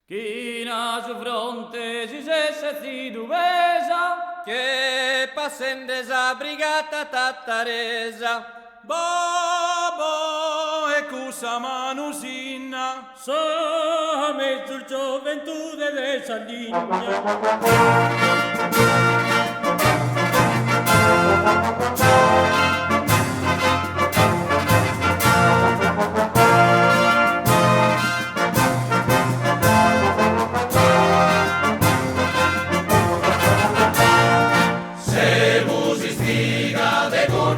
China su fronte si cessa si duvesa, che passendesa brigata tattaresa. Bobo e cusa manusinna, sa mezzo gioventù delle Sardegna.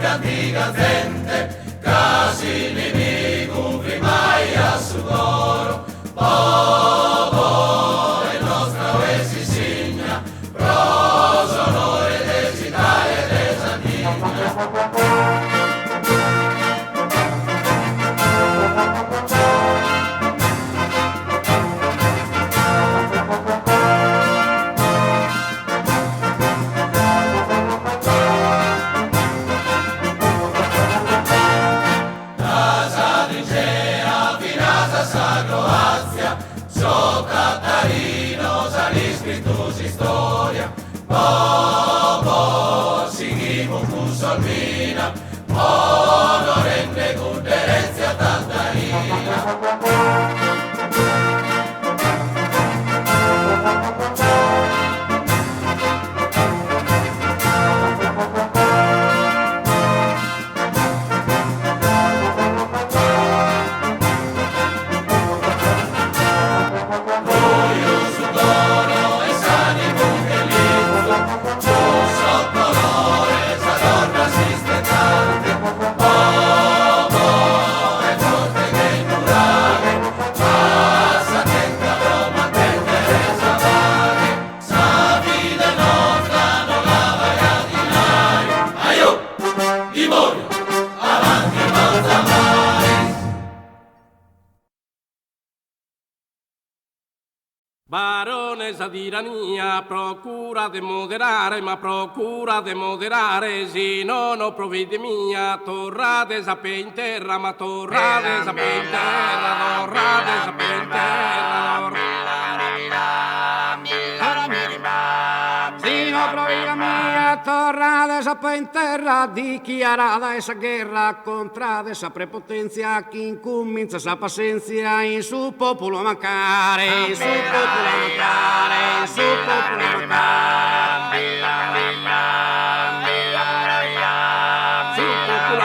Antica gente, casi nemico, prima e a sudoro, Bobo e nostra si signa, pro sonore d'Italia e de Sardegna. Catarino, scrittus storia, Bobo, seguimo con Solvina, onorente con Terenzia Tattarina. Baronessa di Rania, procura de moderare, ma procura de moderare, se non ho provvede mia, torrate sape in terra, ma torrate sape in terra, torrate sape in terra, se non provvede mia, torrate sape in terra, dichiarata essa guerra, contra essa prepotenzia, chi incomincia sa pazienza, in su popolo mancare, in su popolo mancare, in su popolo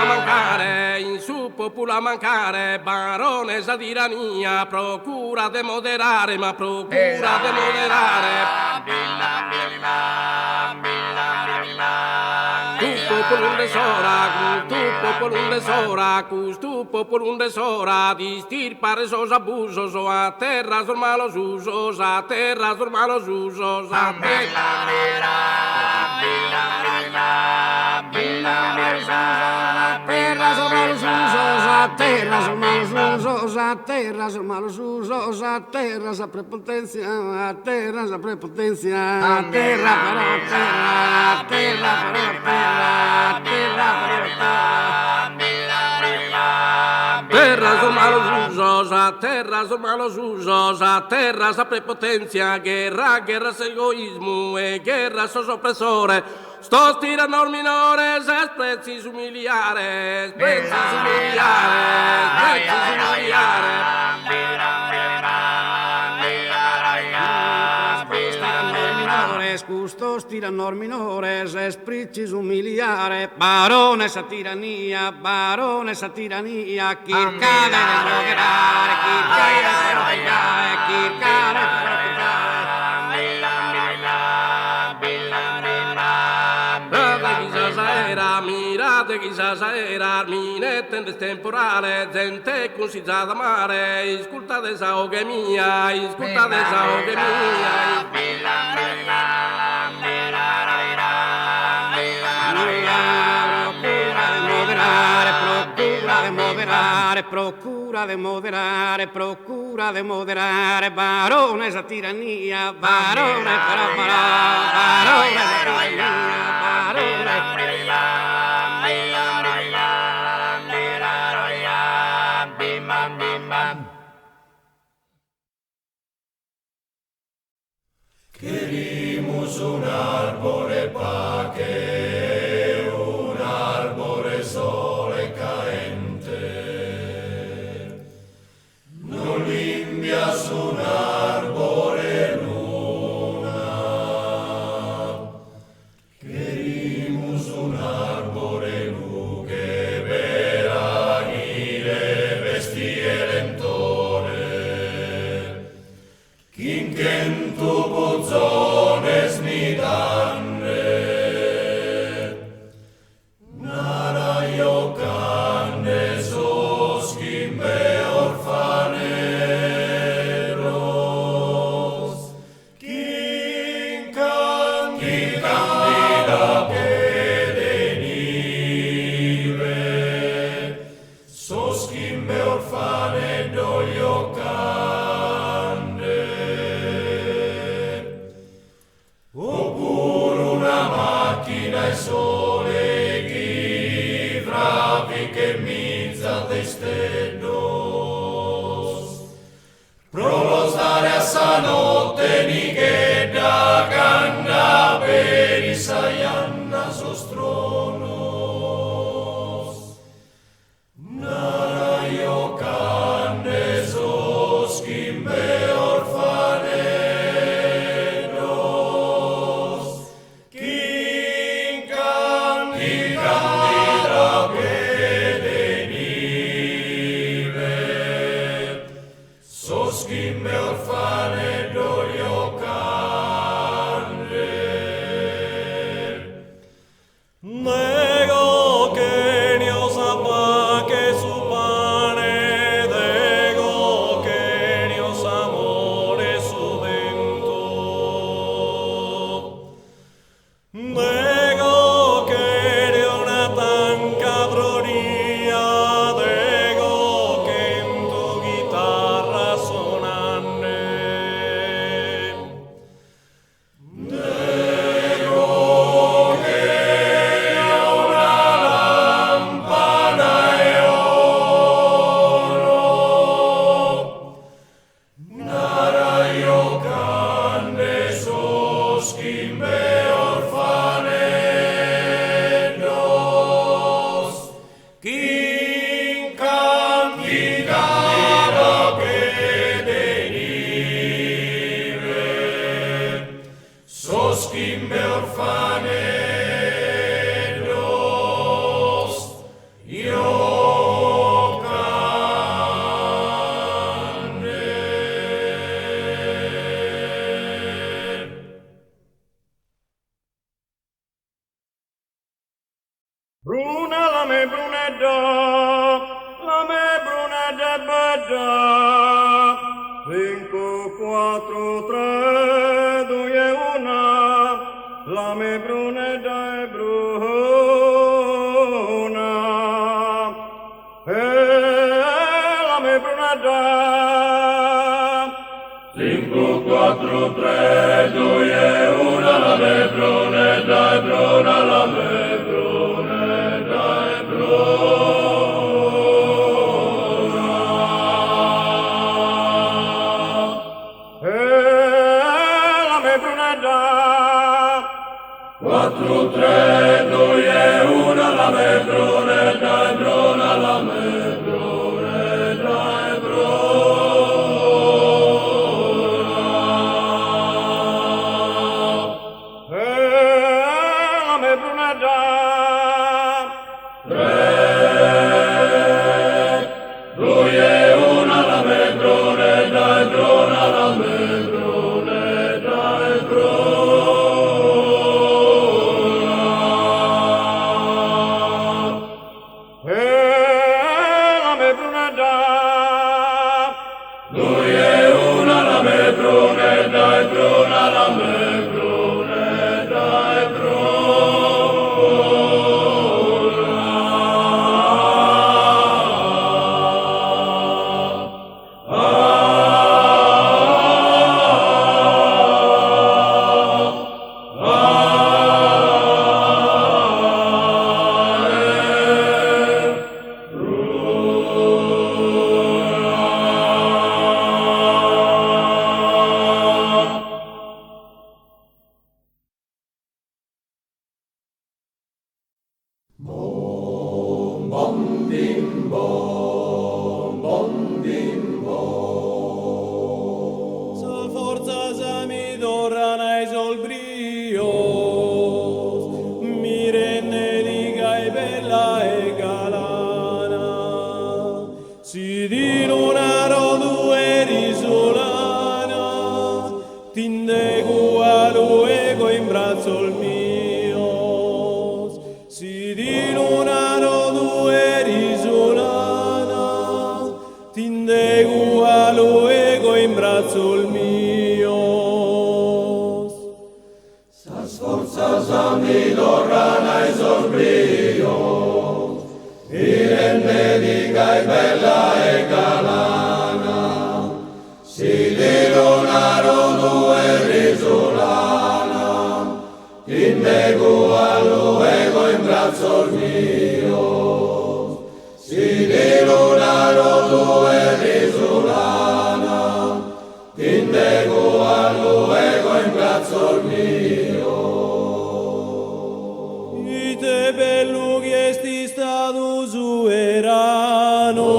mancare, in su popolo mancare, baronessa di Rania, procura de moderare, ma procura de moderare. Tu popolum de sora, di stirpare sos abusos, a terra sos malos usos, a terra sos malos usos, a terra. Terra sos malos usos, a terra sos malos usos, a terra sos malos usos, a terra sa prepotenzia, a terra sa prepotenzia, a terra però terra, a terra però terra, a terra però terra sos malos usos, a terra sos malos usos, a terra sa prepotenzia, guerra sa egoismo e guerra sos oppressore. Sto tirano minores, sprezzi umiliare, sprezzi umiliare, sprezzi umiliare. Custos tiranor minores, espricis umiliare, baronessa tirania, chi cade de lograre, chi cade per obbligare, chi cade per mirate chi sa saera, minette in temporale, gente consigliata mare, iscultate sa oghe mia, iscultate sa oghe mia. Procura de moderare, baronessa tirania, barone però baronessa tirania, barone. Querimus un arbore pace, un arbore sole caente. Non limbias un arbore luna. Querimus un arbore lu che veragile vestie lentore. Quinquentu buzones ni danne. Nara iocande sosquimbe orfaneros. Quincam candida pedenive. Sosquimbe orfane dogliocande. Oppure una macchina e sole chi frapi che mizza de steddos. Prolos dare a sa notte ni che da canna per i saianna sostronos. Nara iocande sosquimbe orfaneros. Quincam candida pedenive. Sosquimbe orfane dogliocande. Nego genios apaque su pane, dego genios amore su vento. Nego querio una tan cabronia, dego que en tu guitarra sonanne. Sosquimbe orfaneros, iocande. Bruna la me brunedda bella. 5, 4, 3, 2 e 1. La me brunedda è bruna. La me brunedda. 5, 4, 3, 2 e 1, la me brunedda è bruna, la me brunedda è bruna. La me brunedda. 4, 3, 2 e 1, la me brunedda è bruna, la me brunedda è bruna. La me brunedda. 3, 2 e 1, la me brunedda è bruna, la me brunedda è bruna. Ite bellu che esti stato sovrano.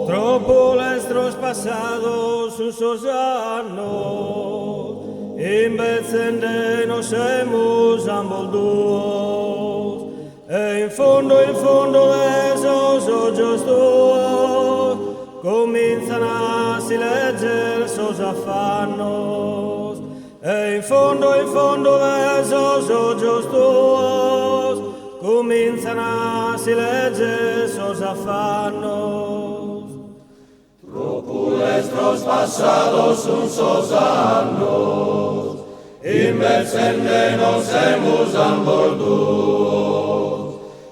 Troppo l'estros passados sus años, en vez de nos hemos amolduos, e in fondo de esos ojos tuos, comienzan a si leggere sus afanos, e in fondo de esos ojos tuos, comienzan a si leggere sus afanos. Nuestros pasados usos años, inversende nos hemos amborduos,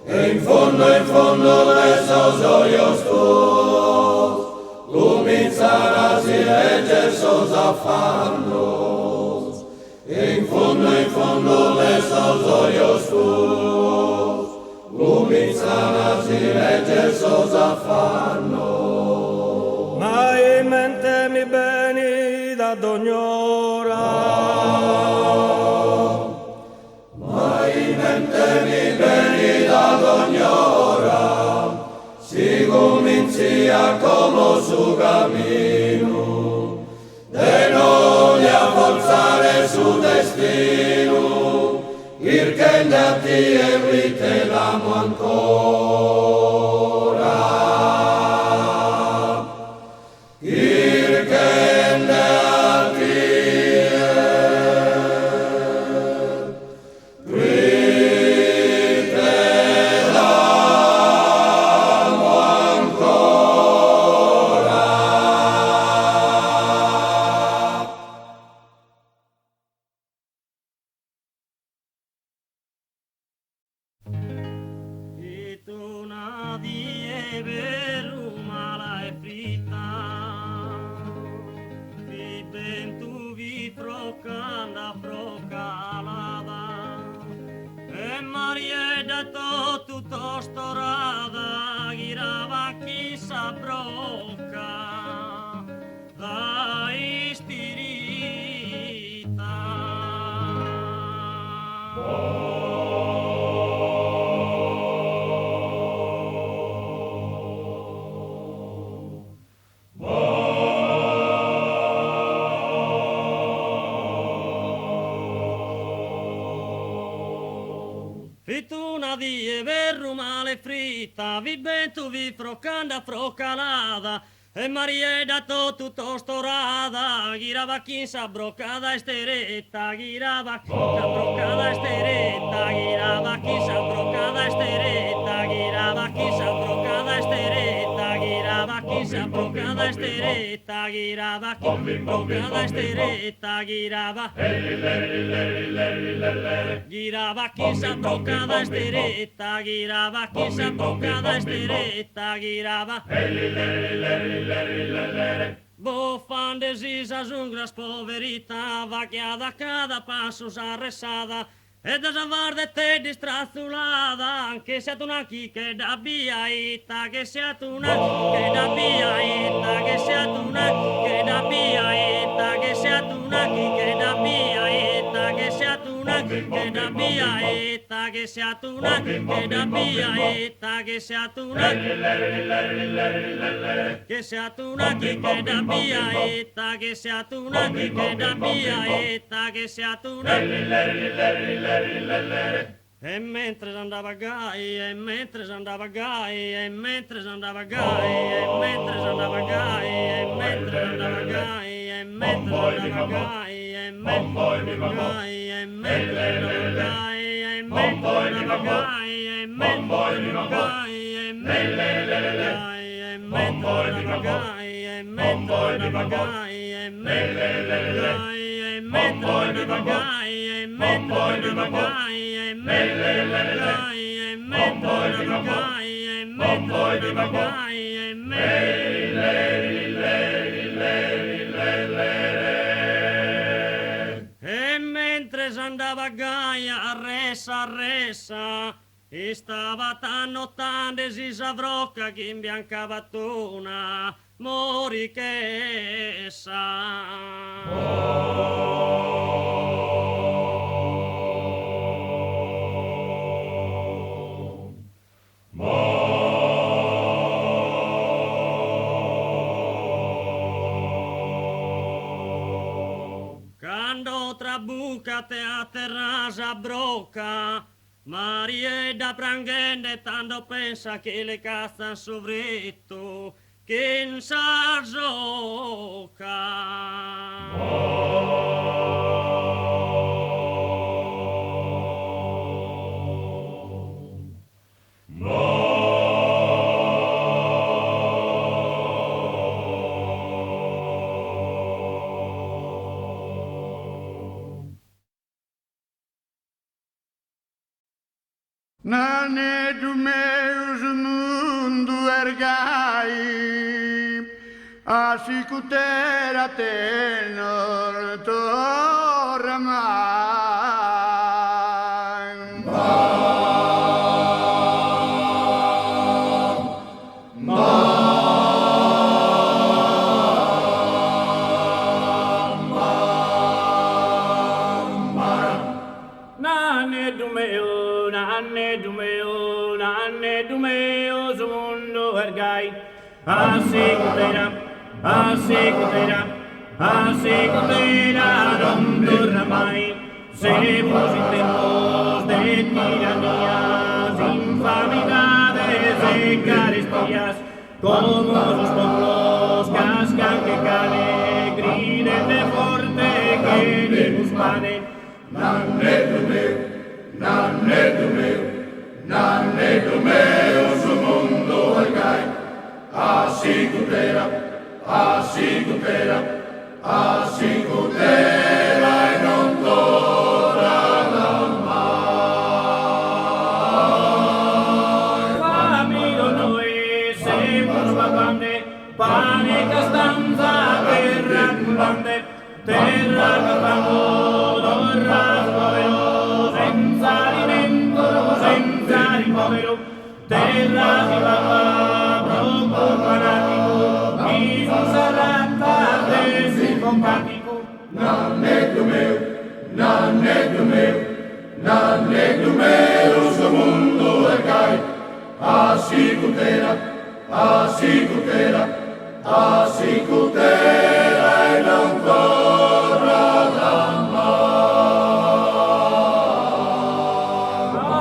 en fondo de esos hoyos tuos, comienzan a leggere esos afanos, en fondo de esos hoyos tuos, comienzan a leggere esos afanos. Ma in mente mi beni da d'ognora, si comincia como su camino, de no le forzare su destino, ir che da ti e te l'amo ancora. Ir che da ti Fituna di verru male fritta, vi bentu vi frocanda frocalada, e Marieda tutto storada, girava chinsa brocada esteretta, girava chinsa brocada esteretta, girava chinsa brocada esteretta, girava chinsa brocada esteretta, girava chinsa brocada esteretta, girava chinsa brocada esteretta, girava chinsa brocada esteretta, girava chinsa brocada esteretta, girava Bofande zisas ungras poverita, vaqueada cada passo arresada, e desavarde te distrazulada, anche se tu naki che da biaita, che sia tu naki che da biaita, che sia tu naki che da biaita, che sia tu naki che da biaita, che sia tu naki che da biaita, che sia tu una che da via che sia tu una che sia tu una che da via che sia tu una che da via che sia tu una e mentre andava gai, e mentre andava gai, e mentre andava gai, e mentre andava gai, e mentre andava gai, e mentre andava gai, e mentre andava gai, e mentre andava gai, e mentre andava gai, e mentre andava gai, e mentre andava gai, e mentre andava gai, e mentre andava gai, e mentre andava gai, e mentre andava gai, e mentre andava gai, e mentre andava gai, e mentre andava gai, e mentre andava gai, e mentre andava gai a resa, e stava tanno si savrocca che in bianca battuna mori che sa. Quando trabucate a terrasa brocca, Maria da prangende tanto pensa che le cazzan sovretto, che in sa gioca. Nane du meus mundu ergai, asicutera tenor torramai. Asicutera non durrà mai, seremos en tiempos de tiranías, infamidades y carestías, como los pueblos cascan que cane, griden de forte que nimus pane. Nanne du meu, su mundo ergai, asicutera e non torna mai. Amigo noi semus babande, pane castanza, terra ambulante, terra capango, dorras povero, senza alimento, senza ricovero, terra di papà, troppo fanatico, Gesù sarà con cantico. Nanne du meu, su mundo ergai, asicutera e non torna mai.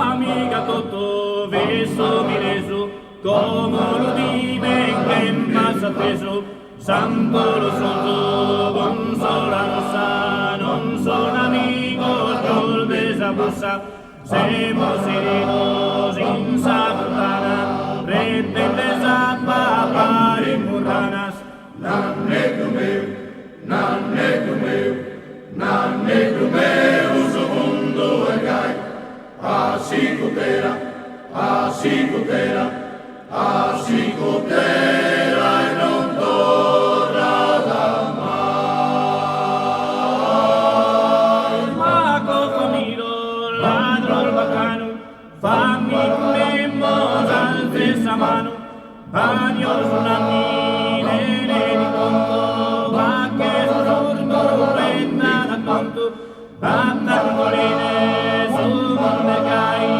Amiga Toto, verso mineso, come lo dime che passa teso, santo lo sotto, bon sola rossa, non son amigos, golbes a bussa, semos heridos in sabutana, retentes a papar en burranas. Nanne du meu, su mundo ergai, asicutera e non torna mai. Ma cocomiro, ladro il bacano, fammi memos al stessa mano, agnos unanni, nene di conto, vacche sordo, prenda da conto, attaccolene, su monte gai,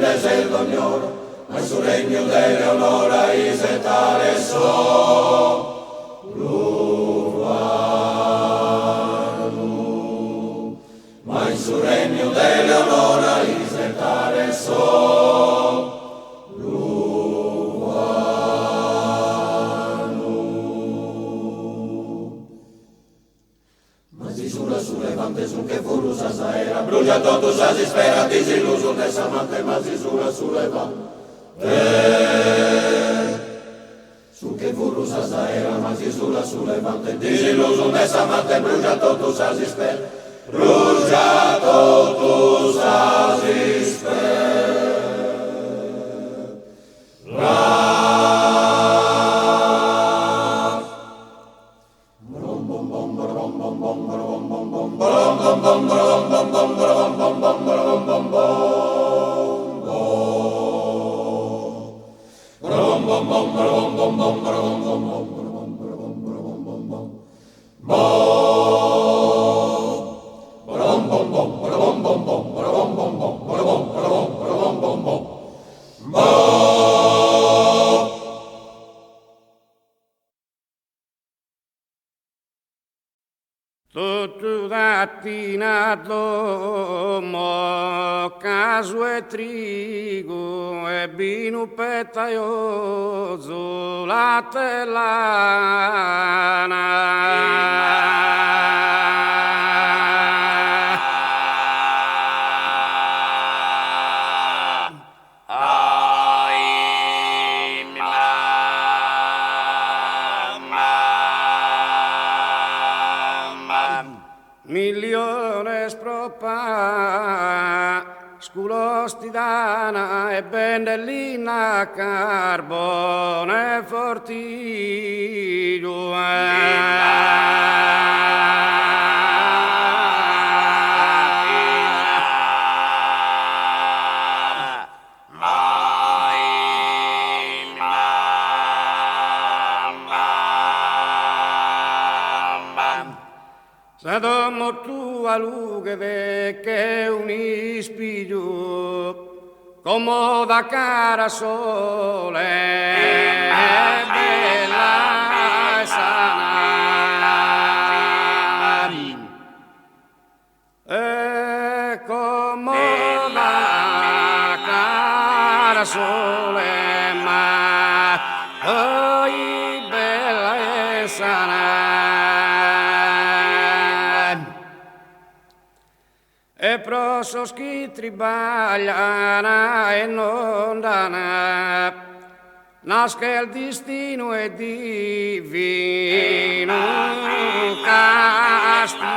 spendese il dognoro, ma il suo regno dell'Eonora isetare so. Ma il suo regno dell'Eonora isetare so. Sun che furus asaera, brucia totus asi spera, disilluso desamante, ma zisura sullevante. Sun che furus asaera, ma zisura sullevante, disilluso desamante, brucia totus asi spera, brucia totus asi spera. Tutto dattinato mo caso e trigo e vino petaioso la miliones propa sculostidana e bendellina carbone fortiglio Sadomo tu a lughe de che un ispiglio come da cara sole bella e sana e come da cara sole ma oi bella e sana e prosos chi tribagliano e non dana, nasce il destino e divino castigo.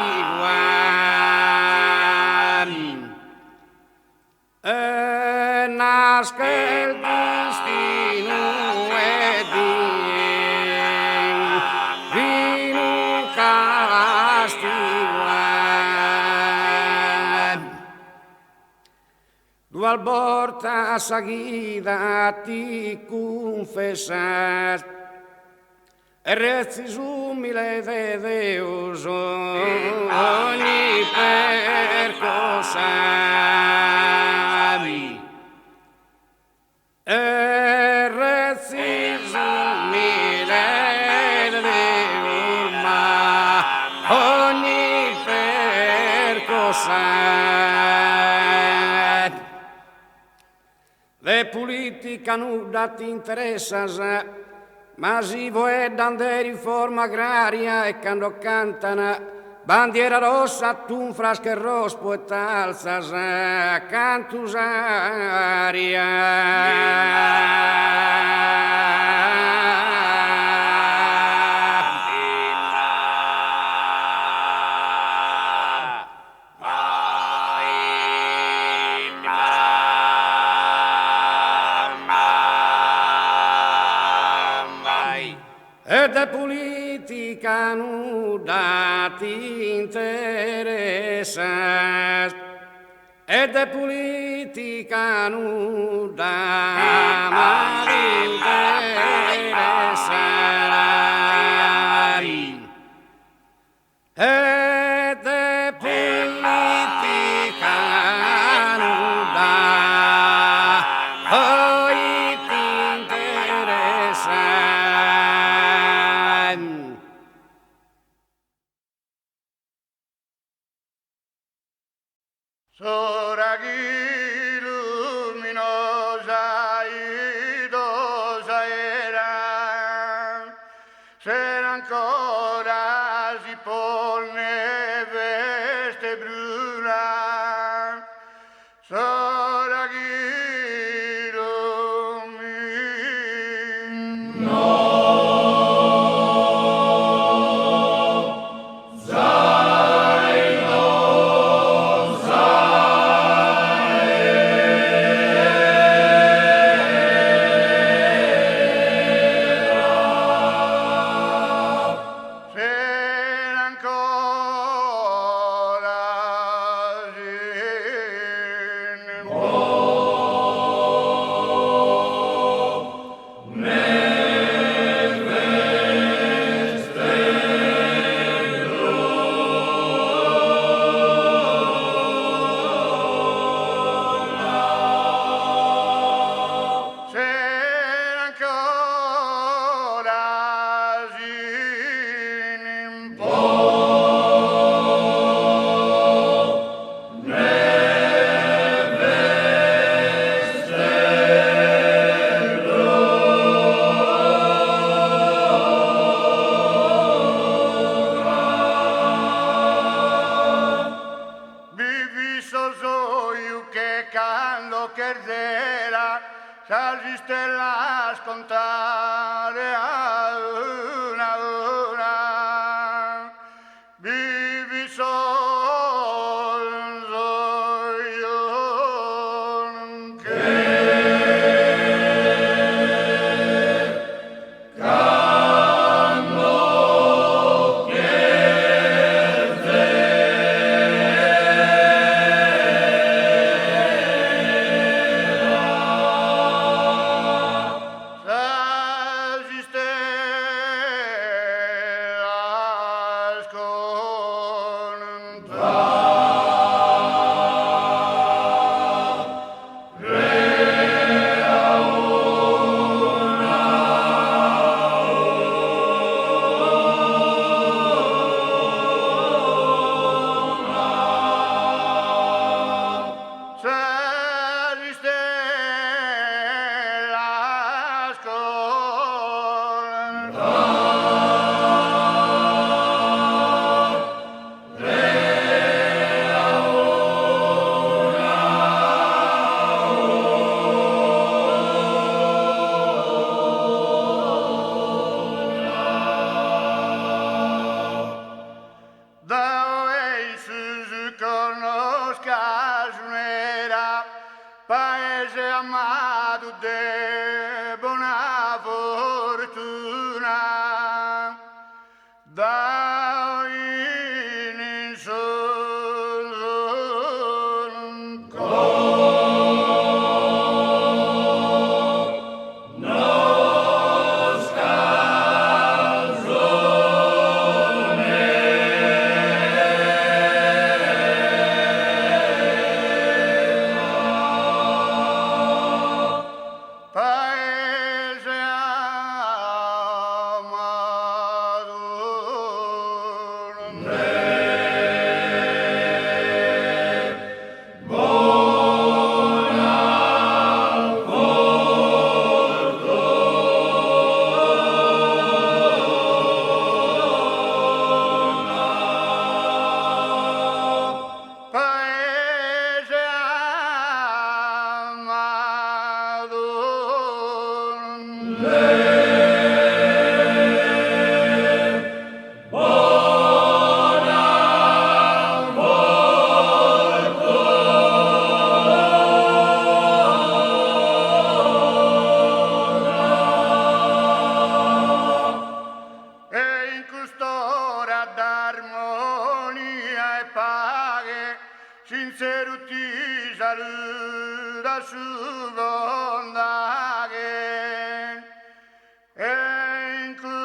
E nasce il destino e divino castigo. Dual porta seguida ti confessar e rezis umile de Deus ogni percosa e rezis umile de Deus ma ogni percosa de politica nuda ti interessas, ma si voedan de riforma agraria e quando cantano bandiera rossa tu frasche rospo e talzas cantus aria. E de politica nuda ti interessa, e de politica nuda ma ti interessa. E de politica nuda ancora si pone veste bruna, sarà stelle scontare a una, vivi solo io che canto per te. Paese amato de buona fortuna, da in solo d'armonia e pace, sincero ti saluta su bondade, e in custodia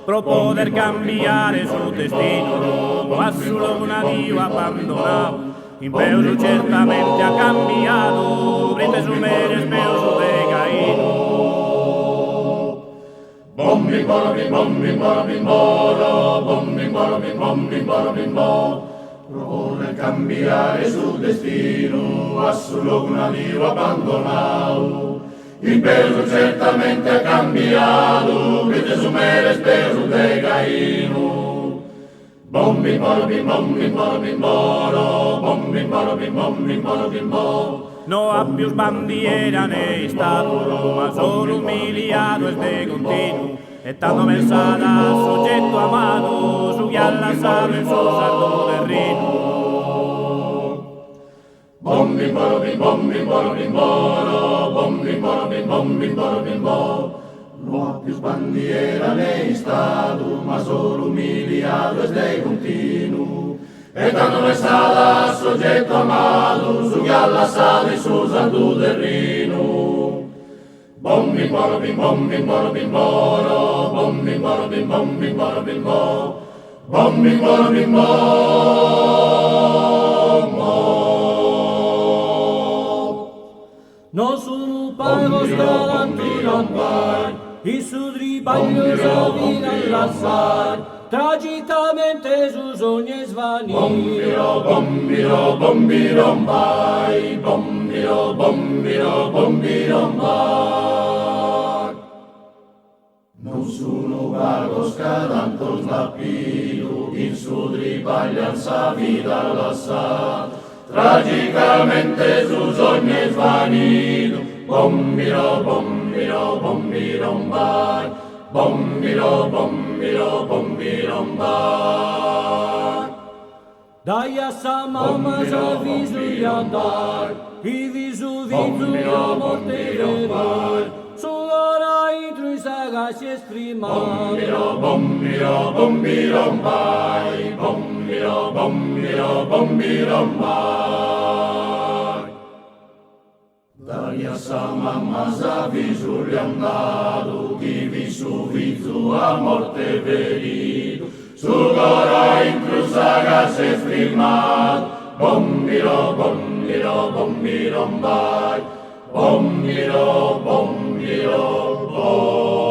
Pro poder cambiare su destino, ma solo un addio abbandonato. Impero certamente ha cambiato, brinde su me spero su de Caino. Bombi bombi bombi bombi moro, bombi bombi bombi bombi mo. Propone cambiare su destino, ma solo un addio abbandonato. Il peso certamente ha cambiato, brinde su me spero su de Caino. Bombi bombi bombi bombi moro, bombi bombi bombi bombi mo. No ha più bandiera né stato, ma solo umiliato e de continuo, e tanto pensata soggetto amato, su chi ha lasciato il suo sardo terreno. Bombi bombi bombi bombi moro, bombi bombi bombi bombi mo. Non ha più bandiera né stato, ma solo umiliato e de continuo, e tanto è stata soggetto amato, su chi ha lasciato il suo santo terreno. Bombi bombi bombi bombi moro, bombi bombi bombi bombi mo. Bombi bombi Non sono pago scalanti rampar, il suo tribaglio s'avvina all'assar, tragicamente su sogni svaniti. Bombiro, bombiro, bombiro, mai, bombiro, bombiro, bombiro, mai. Non sono vago scadanto snappito, in suo tribaglio sa vita all'assar, tragicamente su sogni svanito. Bombiro, bombiro, bombiro, mai, bombiro, bombiro, bombiro, mai. Dai a sa mamma sa viso di andar, i viso viso morte vero, sull'ora intro i sagacci esprimar. Bombiro, bombiro, bombiro, mai, bombiro, bombiro, bombiro, mai. Dai a sa mamma sa viso di andato, i viso viso a morte verito, sull'ora intro i sagacci esprimar. Bombiro, bombiro, bombiro, mai, bombiro, bombiro, bombiro.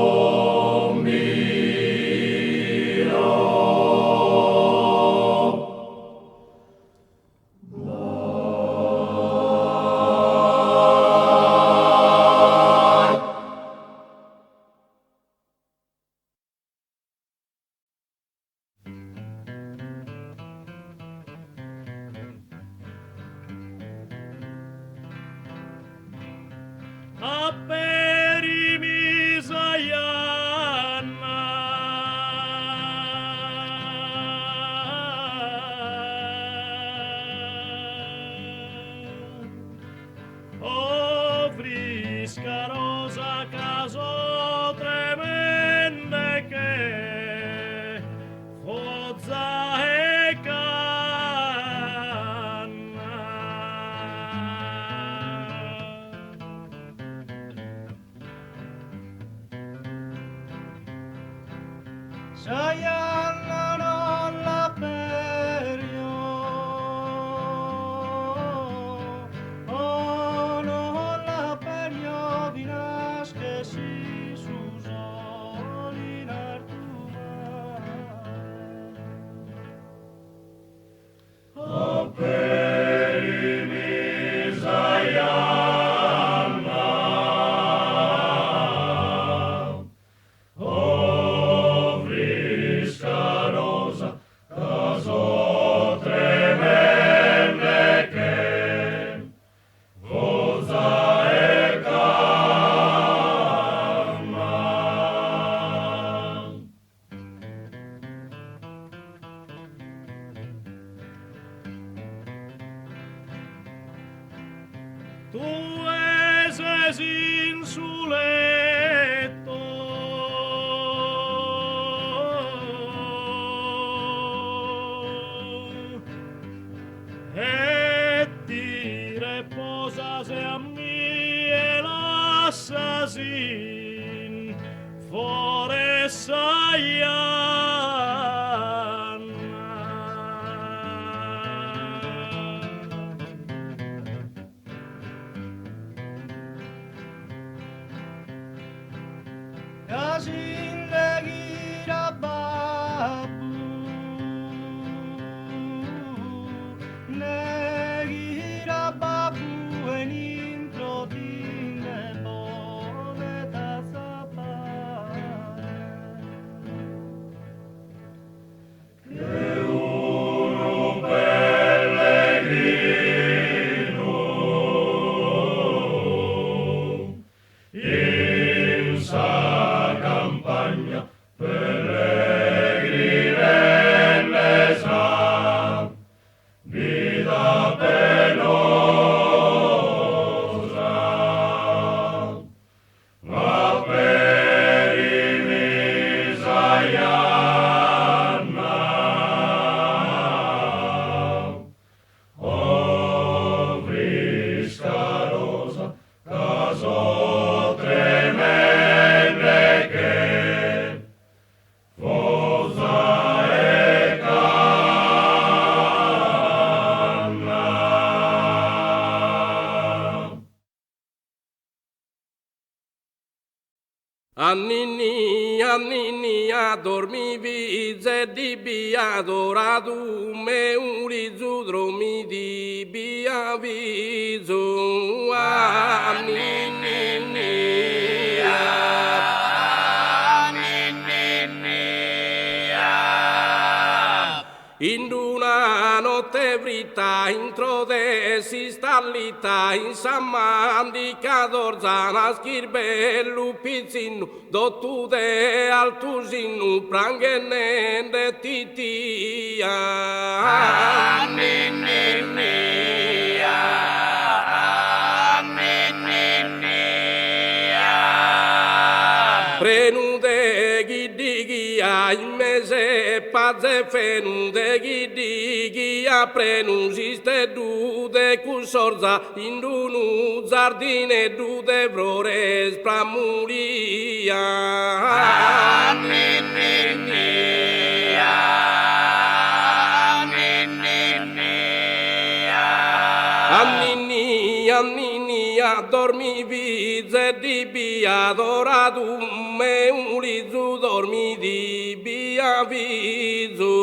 Annini dormivi zeddi adorato me urizu dromi di biavizu in una notte vrita introdesi stallita in sammandica dorzana schirbellu pizzinu dottude altusinu prangenende titia prenude giddigia in mese pazze fenude giddigia prenusiste dude cusorza in dunu zardine dude vrores pramuria Anninia dormivi zeddi adoratum me ulizu dormi di biavizu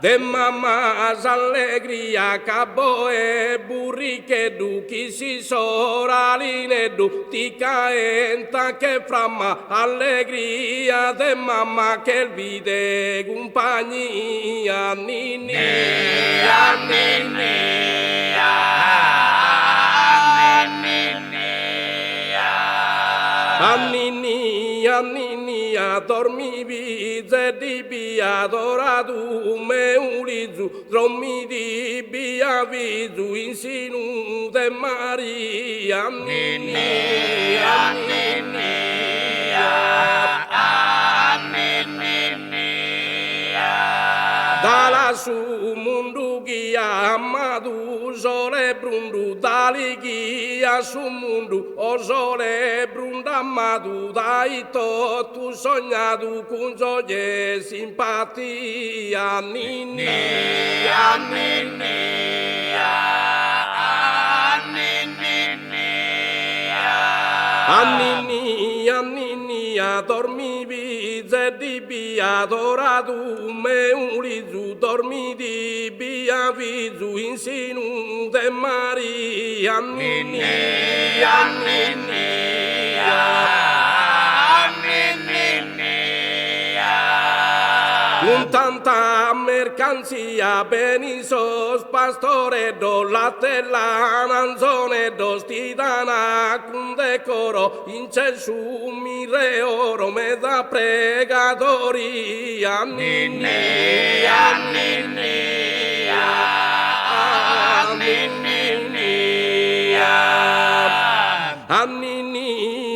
de mamás alegría, cabo e burrique du, chi si soraline du, ti caenta che framma, allegria de mamma che vide compagnia, Anninia, dormivi, zedibia, doradu, me ulizu, drommidi, bia vizu, insinu de Maria, dala su mundu guia, amadu, sole brundu, dali guia su mundu, o sole brundu amadu, dai tu sognadu, con gioie simpatia, Anninia, dormivi, zedibia, doradu, me ulizu, dormidi, bia vizu, insinu de Maria, con tanta mercancía, benisos, pastore, do latte, la manzone, dos tidana, con decoro, incensu, mire oro, me da pregatoria,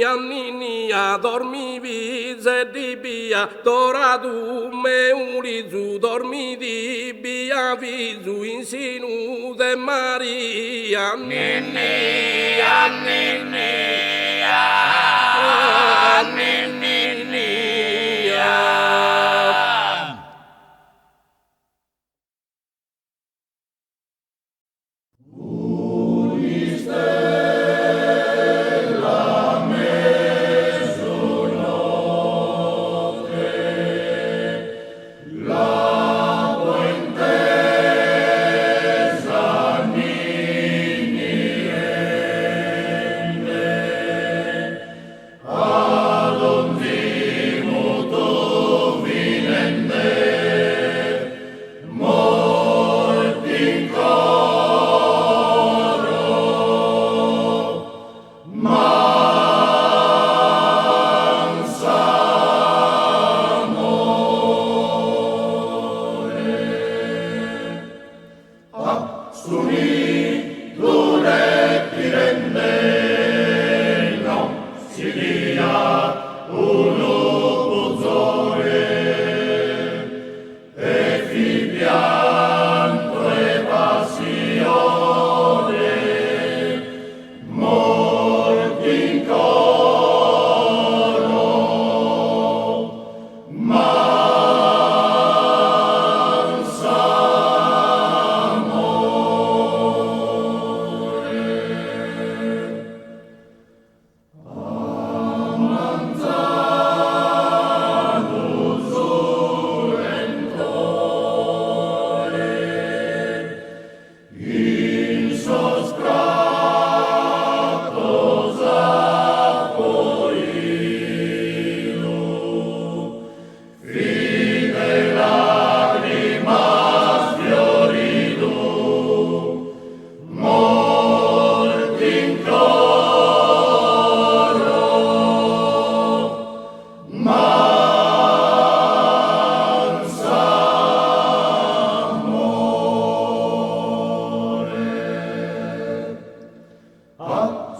Anninia, dormivi, zedibia, doradu, me ulizu, dormidi, bia vizu, insinu de Maria,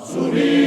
Suni